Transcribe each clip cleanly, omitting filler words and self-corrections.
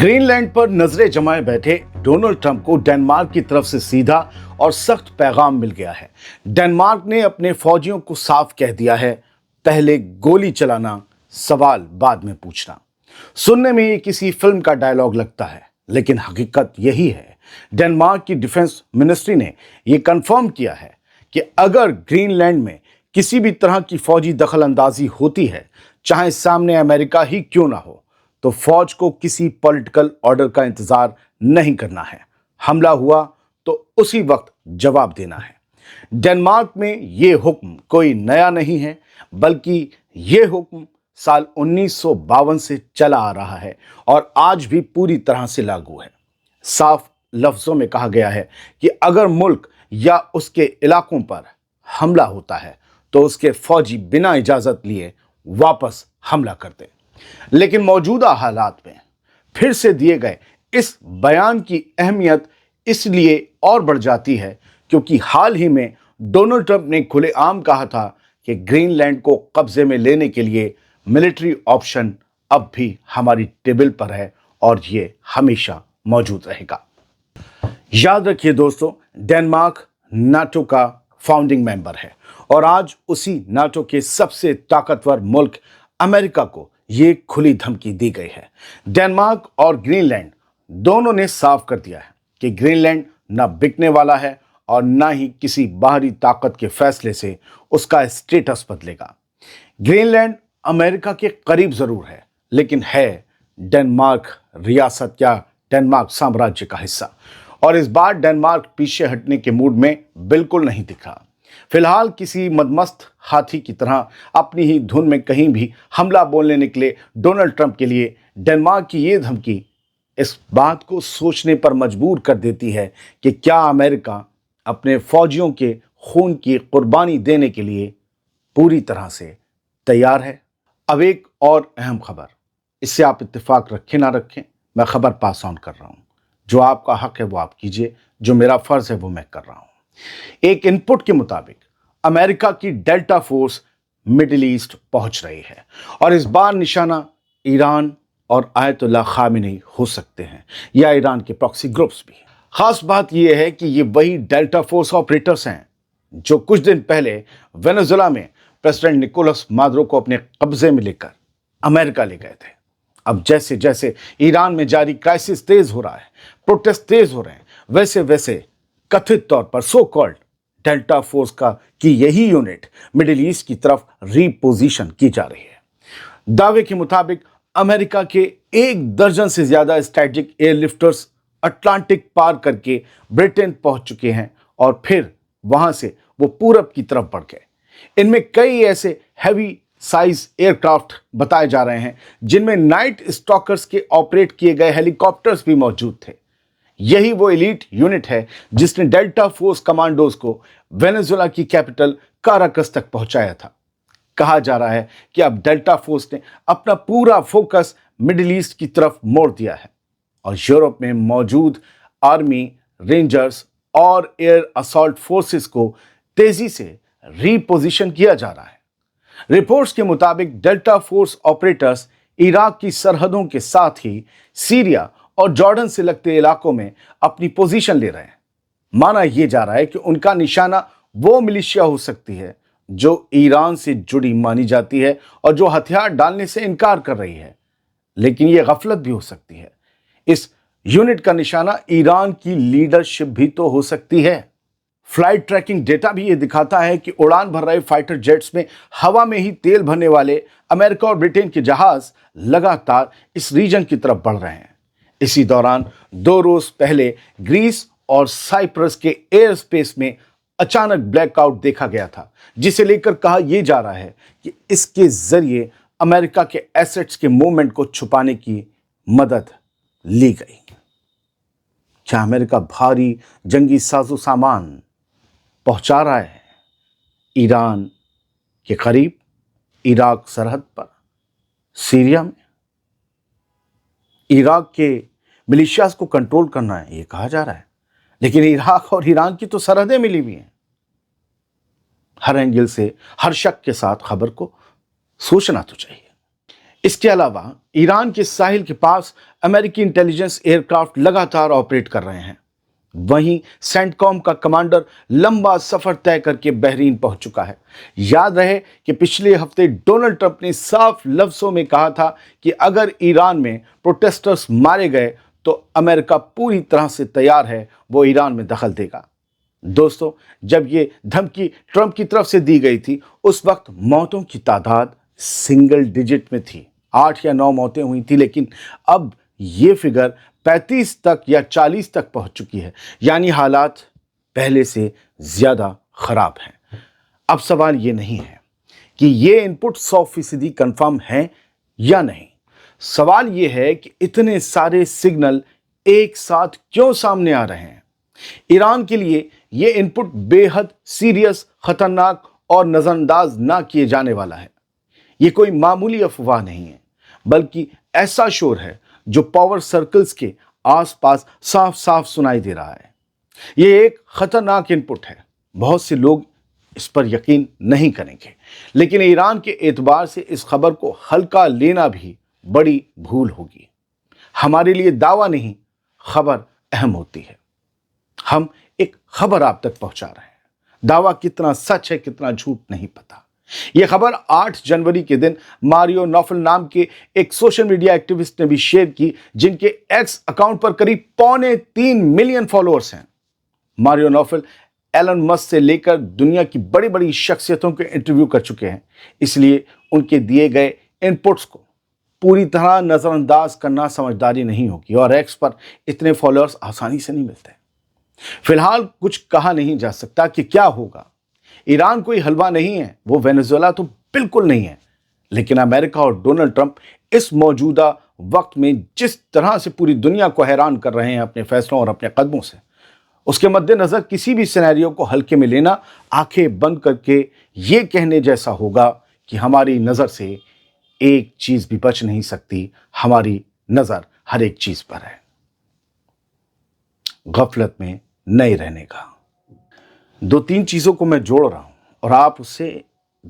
Green land पर नजरें जमाए बैठे डोनाल्ड ट्रंप को डेनमार्क की तरफ से सीधा और सख्त पैगाम मिल गया है। डेनमार्क ने अपने फौजियों को साफ कह दिया है, पहले गोली चलाना, सवाल बाद में पूछना। सुनने में ये किसी फिल्म का डायलॉग लगता है, लेकिन हकीकत यही है। डेनमार्क की डिफेंस मिनिस्ट्री ने यह कंफर्म किया है कि अगर ग्रीनलैंड में किसी भी तरह की फौजी दखल अंदाजी होती है, चाहे सामने अमेरिका ही क्यों ना हो, तो फौज को किसी पॉलिटिकल ऑर्डर का इंतजार नहीं करना है। हमला हुआ तो उसी वक्त जवाब देना है। डेनमार्क में यह हुक्म कोई नया नहीं है, बल्कि यह हुक्म साल 1952 से चला आ रहा है और आज भी पूरी तरह से लागू है। साफ लफ्जों में कहा गया है कि अगर मुल्क या उसके इलाकों पर हमला होता है तो उसके फौजी बिना इजाजत लिए वापस हमला कर दें। लेकिन मौजूदा हालात में फिर से दिए गए इस बयान की अहमियत इसलिए और बढ़ जाती है क्योंकि हाल ही में डोनाल्ड ट्रंप ने खुलेआम कहा था कि ग्रीनलैंड को कब्जे में लेने के लिए मिलिट्री ऑप्शन अब भी हमारी टेबल पर है और ये हमेशा मौजूद रहेगा। याद रखिए दोस्तों, डेनमार्क नाटो का फाउंडिंग मेंबर है और आज उसी नाटो के सबसे ताकतवर मुल्क अमेरिका को ये खुली धमकी दी गई है। डेनमार्क और ग्रीनलैंड दोनों ने साफ कर दिया है कि ग्रीनलैंड ना बिकने वाला है और ना ही किसी बाहरी ताकत के फैसले से उसका स्टेटस बदलेगा। ग्रीनलैंड अमेरिका के करीब जरूर है, लेकिन है डेनमार्क रियासत या डेनमार्क साम्राज्य का हिस्सा, और इस बार डेनमार्क पीछे हटने के मूड में बिल्कुल नहीं दिखा। फिलहाल किसी मदमस्त हाथी की तरह अपनी ही धुन में कहीं भी हमला बोलने निकले डोनाल्ड ट्रंप के लिए डेनमार्क की ये धमकी इस बात को सोचने पर मजबूर कर देती है कि क्या अमेरिका अपने फौजियों के खून की कुर्बानी देने के लिए पूरी तरह से तैयार है। अब एक और अहम खबर, इससे आप इत्तेफाक रखें ना रखें, मैं खबर पास ऑन कर रहा हूं। जो आपका हक है वो आप कीजिए, जो मेरा फर्ज है वो मैं कर रहा हूं। एक इनपुट के मुताबिक अमेरिका की डेल्टा फोर्स मिडिल ईस्ट पहुंच रही है और इस बार निशाना ईरान और आयतुल्लाह खामेनी हो सकते हैं, या ईरान के प्रॉक्सी ग्रुप्स भी। खास बात यह है कि ये वही डेल्टा फोर्स ऑपरेटर्स हैं जो कुछ दिन पहले वेनेजुएला में प्रेसिडेंट निकोलस मादुरो को अपने कब्जे में लेकर अमेरिका ले गए थे। अब जैसे जैसे ईरान में जारी क्राइसिस तेज हो रहा है, प्रोटेस्ट तेज हो रहे हैं, वैसे वैसे कथित तौर पर सो कॉल्ड डेल्टा फोर्स की यही यूनिट मिडिल ईस्ट की तरफ रीपोजिशन की जा रही है। दावे के मुताबिक अमेरिका के 1 दर्जन से ज्यादा स्ट्रैटेजिक एयरलिफ्टर्स अटलांटिक पार करके ब्रिटेन पहुंच चुके हैं और फिर वहां से वो पूरब की तरफ बढ़ गए। इनमें कई ऐसे हैवी साइज एयरक्राफ्ट बताए जा रहे हैं जिनमें नाइट स्टॉकर्स के ऑपरेट किए गए हेलीकॉप्टर्स भी मौजूद थे। यही वो एलीट यूनिट है जिसने डेल्टा फोर्स कमांडोज को वेनेजुएला की कैपिटल काराकस तक पहुंचाया था। कहा जा रहा है कि अब डेल्टा फोर्स ने अपना पूरा फोकस मिडिल ईस्ट की तरफ मोड़ दिया है और यूरोप में मौजूद आर्मी, रेंजर्स और एयर असॉल्ट फोर्सेस को तेजी से रीपोजिशन किया जा रहा है। रिपोर्ट्स के मुताबिक डेल्टा फोर्स ऑपरेटर्स इराक की सरहदों के साथ ही सीरिया और जॉर्डन से लगते इलाकों में अपनी पोजीशन ले रहे हैं। माना यह जा रहा है कि उनका निशाना वो मिलिशिया हो सकती है जो ईरान से जुड़ी मानी जाती है और जो हथियार डालने से इनकार कर रही है, लेकिन यह गफलत भी हो सकती है। इस यूनिट का निशाना ईरान की लीडरशिप भी तो हो सकती है। फ्लाइट ट्रैकिंग डेटा भी यह दिखाता है कि उड़ान भर रहे फाइटर जेट्स में हवा में ही तेल भरने वाले अमेरिका और ब्रिटेन के जहाज लगातार इस रीजन की तरफ बढ़ रहे हैं। इसी दौरान 2 रोज पहले ग्रीस और साइप्रस के एयर स्पेस में अचानक ब्लैकआउट देखा गया था, जिसे लेकर कहा यह जा रहा है कि इसके जरिए अमेरिका के एसेट्स के मूवमेंट को छुपाने की मदद ली गई। क्या अमेरिका भारी जंगी साजो सामान पहुंचा रहा है ईरान के करीब, इराक सरहद पर, सीरिया में? इराक के मिलिशियाज को कंट्रोल करना है ये कहा जा रहा है, लेकिन इराक और ईरान की तो सरहदें मिली हुई हैं। हर एंगल से, हर शक के साथ खबर को सोचना तो चाहिए। इसके अलावा ईरान के साहिल के पास अमेरिकी इंटेलिजेंस एयरक्राफ्ट लगातार ऑपरेट कर रहे हैं। वहीं सेंटकॉम का कमांडर लंबा सफर तय करके बहरीन पहुंच चुका है। याद रहे कि पिछले हफ्ते डोनाल्ड ट्रंप ने साफ लफ्जों में कहा था कि अगर ईरान में प्रोटेस्टर्स मारे गए तो अमेरिका पूरी तरह से तैयार है, वो ईरान में दखल देगा। दोस्तों, जब ये धमकी ट्रंप की तरफ से दी गई थी, उस वक्त मौतों की तादाद सिंगल डिजिट में थी, 8 या 9 मौतें हुई थी, लेकिन अब ये फिगर 35 तक या 40 तक पहुंच चुकी है। यानी हालात पहले से ज्यादा खराब हैं। अब सवाल ये नहीं है कि ये इनपुट 100% कंफर्म है या नहीं। सवाल ये है कि इतने सारे सिग्नल एक साथ क्यों सामने आ रहे हैं। ईरान के लिए ये इनपुट बेहद सीरियस, खतरनाक और नजरअंदाज ना किए जाने वाला है। ये कोई मामूली अफवाह नहीं है, बल्कि ऐसा शोर है जो पावर सर्कल्स के आसपास साफ साफ सुनाई दे रहा है। ये एक खतरनाक इनपुट है। बहुत से लोग इस पर यकीन नहीं करेंगे, लेकिन ईरान के एतबार से इस खबर को हल्का लेना भी बड़ी भूल होगी। हमारे लिए दावा नहीं, खबर अहम होती है। हम एक खबर आप तक पहुंचा रहे हैं। दावा कितना सच है, कितना झूठ नहीं पता। यह खबर 8 जनवरी के दिन मारियो नोफल नाम के एक सोशल मीडिया एक्टिविस्ट ने भी शेयर की, जिनके एक्स अकाउंट पर करीब 2.25 मिलियन फॉलोअर्स हैं। मारियो नोफल एलन मस्क से लेकर दुनिया की बड़ी बड़ी शख्सियतों के इंटरव्यू कर चुके हैं, इसलिए उनके दिए गए इनपुट्स को पूरी तरह नजरअंदाज करना समझदारी नहीं होगी, और एक्स पर इतने फॉलोअर्स आसानी से नहीं मिलते। फिलहाल कुछ कहा नहीं जा सकता कि क्या होगा। ईरान कोई हलवा नहीं है, वो वेनेजुएला तो बिल्कुल नहीं है, लेकिन अमेरिका और डोनाल्ड ट्रंप इस मौजूदा वक्त में जिस तरह से पूरी दुनिया को हैरान कर रहे हैं अपने फैसलों और अपने कदमों से, उसके मद्देनजर किसी भी सिनेरियो को हल्के में लेना आंखें बंद करके ये कहने जैसा होगा कि हमारी नजर से एक चीज भी बच नहीं सकती। हमारी नजर हर एक चीज पर है। गफलत में नहीं रहने का। 2-3 चीजों को मैं जोड़ रहा हूं और आप उससे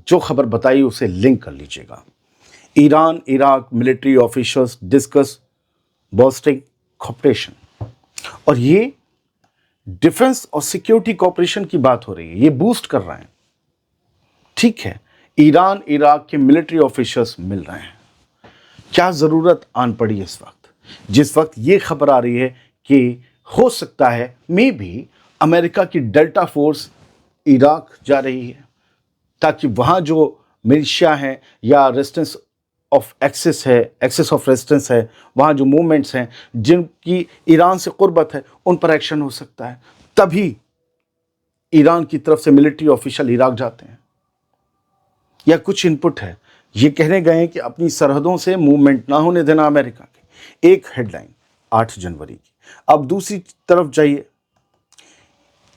जो खबर बताई उसे लिंक कर लीजिएगा। Iran Iraq military officials discuss boosting cooperation, और ये डिफेंस और सिक्योरिटी कॉपरेशन की बात हो रही है। ये बूस्ट कर रहे हैं, ठीक है। ईरान इराक के मिलिट्री ऑफिशियल्स मिल रहे हैं। क्या जरूरत आन पड़ी इस वक्त, जिस वक्त ये खबर आ रही है कि हो सकता है मे भी अमेरिका की डेल्टा फोर्स इराक जा रही है, ताकि वहाँ जो मिलिशिया हैं या रेजिस्टेंस ऑफ एक्सेस है, एक्सेस ऑफ रेजिस्टेंस है, वहाँ जो मूवमेंट्स हैं जिनकी ईरान से कुर्बत है, उन पर एक्शन हो सकता है। तभी ईरान की तरफ से मिलिट्री ऑफिशियल इराक जाते हैं। या कुछ इनपुट है, ये कहने गए हैं कि अपनी सरहदों से मूवमेंट ना होने देना अमेरिका की। एक हेडलाइन 8 जनवरी की। अब दूसरी तरफ जाइए,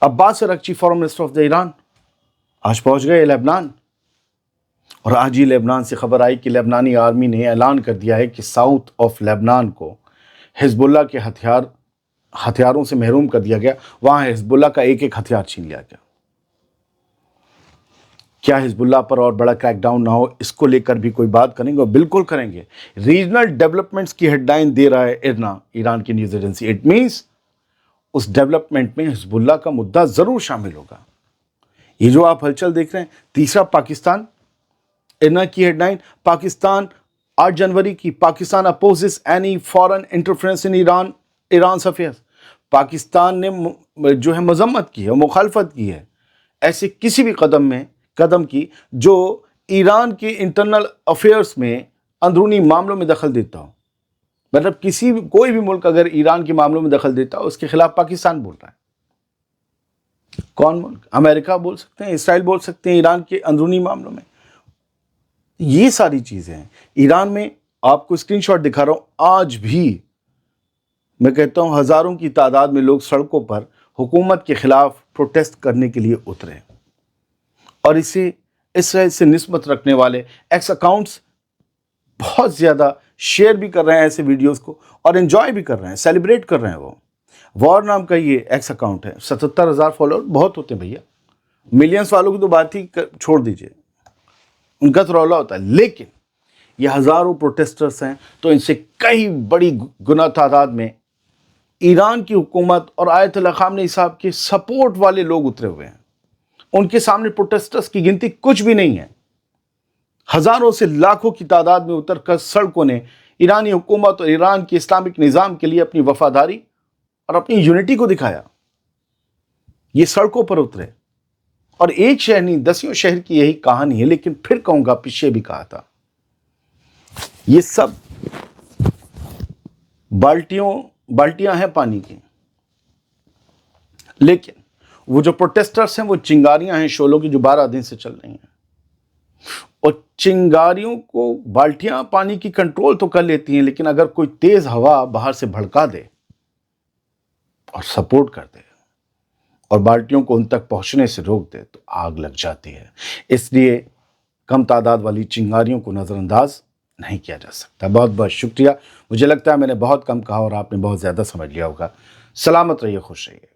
Abbas Araghchi foreign minister of the Iran आज पहुंच गए लेबनान, और आज ही लेबनान से खबर आई कि लेबनानी आर्मी ने ऐलान कर दिया है कि साउथ ऑफ लेबनान को हिजबुल्ला के हथियारों से महरूम कर दिया गया। वहां हिजबुल्ला का एक एक हथियार छीन लिया गया। क्या हिजबुल्ला पर और बड़ा क्रैकडाउन ना हो, इसको लेकर भी कोई बात करेंगे? और बिल्कुल करेंगे। रीजनल डेवलपमेंट्स की हेडलाइन दे रहा है इरना, ईरान की न्यूज एजेंसी। इट मींस उस डेवलपमेंट में हिजबुल्ला का मुद्दा जरूर शामिल होगा। ये जो आप हलचल देख रहे हैं। तीसरा पाकिस्तान, इरना की हेडलाइन पाकिस्तान 8 जनवरी की, Pakistan opposes any foreign interference in Iran affairs. Pakistan ने जो है मजम्मत की है, मुखालफत की है ऐसे किसी भी कदम की जो ईरान के इंटरनल अफेयर्स में, अंदरूनी मामलों में दखल देता हो। मतलब कोई भी मुल्क अगर ईरान के मामलों में दखल देता हो, उसके खिलाफ पाकिस्तान बोल रहा है। कौन मुल्क? अमेरिका बोल सकते हैं, इसराइल बोल सकते हैं ईरान के अंदरूनी मामलों में। ये सारी चीजें हैं। ईरान में आपको स्क्रीनशॉट दिखा रहा हूं, आज भी मैं कहता हूं हजारों की तादाद में लोग सड़कों पर हुकूमत के खिलाफ प्रोटेस्ट करने के लिए उतरे, और इसे इसराइल से निस्बत रखने वाले एक्स अकाउंट्स बहुत ज़्यादा शेयर भी कर रहे हैं ऐसे वीडियोस को, और एंजॉय भी कर रहे हैं, सेलिब्रेट कर रहे हैं। वो वॉर नाम का ये एक्स अकाउंट है, 77,000 फॉलोअर बहुत होते हैं भैया। मिलियंस वालों की तो बात ही छोड़ दीजिए, उनका तो रौला होता है। लेकिन یہ ہزاروں پروٹیسٹرز ہیں تو ان سے کئی بڑی گنا تعداد میں ایران کی حکومت اور آیت اللہ خامنئی صاحب کے سپورٹ والے لوگ اترے ہوئے ہیں. ان کے سامنے پروٹیسٹرز کی گنتی کچھ بھی نہیں ہے. ہزاروں سے لاکھوں کی تعداد میں اتر کر سڑکوں نے ایرانی حکومت اور ایران کے اسلامک نظام کے لیے اپنی وفاداری اور اپنی یونٹی کو دکھایا. یہ سڑکوں پر اترے اور ایک شہر نہیں دسیوں شہر کی یہی کہانی ہے. لیکن پھر کہوں گا، پیچھے بھی کہا تھا، یہ سب بالٹیاں ہیں پانی کی، لیکن وہ جو پروٹیسٹرز ہیں وہ چنگاریاں ہیں شعلوں کی جو 12 دن سے چل رہی ہیں. اور چنگاریوں کو بالٹیاں پانی کی کنٹرول تو کر لیتی ہیں، لیکن اگر کوئی تیز ہوا باہر سے بھڑکا دے اور سپورٹ کر دے اور بالٹیوں کو ان تک پہنچنے سے روک دے تو آگ لگ جاتی ہے. اس لیے کم تعداد والی چنگاریوں کو نظر انداز نہیں کیا جا سکتا. بہت بہت شکریہ. مجھے لگتا ہے میں نے بہت کم کہا اور آپ نے بہت زیادہ سمجھ لیا ہوگا. سلامت رہیے، خوش رہیے.